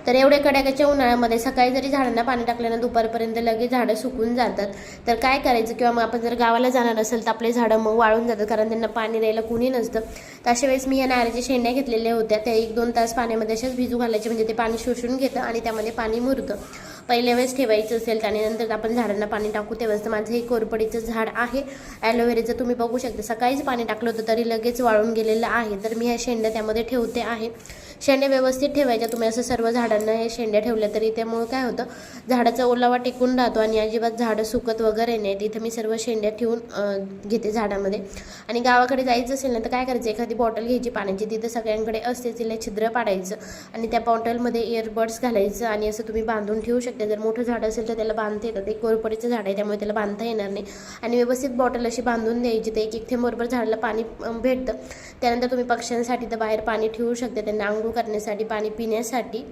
तर एवढ्या कडाक्याच्या उन्हाळ्यामध्ये सकाळी जरी झाडांना पाणी टाकलं दुपारपर्यंत लगेच झाडं सुकून जातात. तर काय करायचं, किंवा मग आपण जर गावाला जाणार असेल तर आपले झाडं मग वाळून जातात, कारण त्यांना पाणी द्यायला कुणी नसतं. तर अशा वेळेस मी या नारळाच्या शेंड्या घेतलेल्या होत्या, त्या 1-2 तास पाण्यामध्ये अशाच भिजू घालायचे, म्हणजे ते पाणी शोषून घेतं आणि त्यामध्ये पाणी मुरतं. पहिल्या वेळेस ठेवायचं असेल आणि नंतर आपण झाडांना पाणी टाकू तेव्हाच. तर माझं हे कोरपडीचं झाड आहे ॲलोवेराचं, तुम्ही बघू शकता सकाळीच पाणी टाकलं होतं तरी लगेच वाळून गेलेलं आहे. तर मी ह्या शेंड्या त्यामध्ये ठेवते आहे. शेंड्या व्यवस्थित ठेवायच्या तुम्ही, असं सर्व झाडांना हे शेंड्या ठेवल्या तरी त्यामुळे काय होतं, झाडाचा ओलावा टिकून राहतो आणि अजिबात झाडं सुकत वगैरे नाहीत. इथं मी सर्व शेंड्या ठेवून घेते झाडामध्ये. आणि गावाकडे जायचं असेल ना तर काय करायचं, एखादी बॉटल घ्यायची पाण्याची, तिथं सगळ्यांकडे असते, तिला छिद्र पाडायचं आणि त्या बॉटलमध्ये इयरबड्स घालायचं आणि असं तुम्ही बांधून ठेवू शकता. जर मोठं झाड असेल तर त्याला बांधता येतं, ते कोरपडीचं झाड आहे त्यामुळे त्याला बांधता येणार नाही. आणि व्यवस्थित बॉटल अशी बांधून द्यायची, तर एक थेंब बरोबर झाडाला पाणी भेटतं. त्यानंतर तुम्ही पक्ष्यांसाठी तर बाहेर पाणी ठेवू शकता, त्यांना आंघोळ करण्यासाठी, पाणी पिण्यासाठी.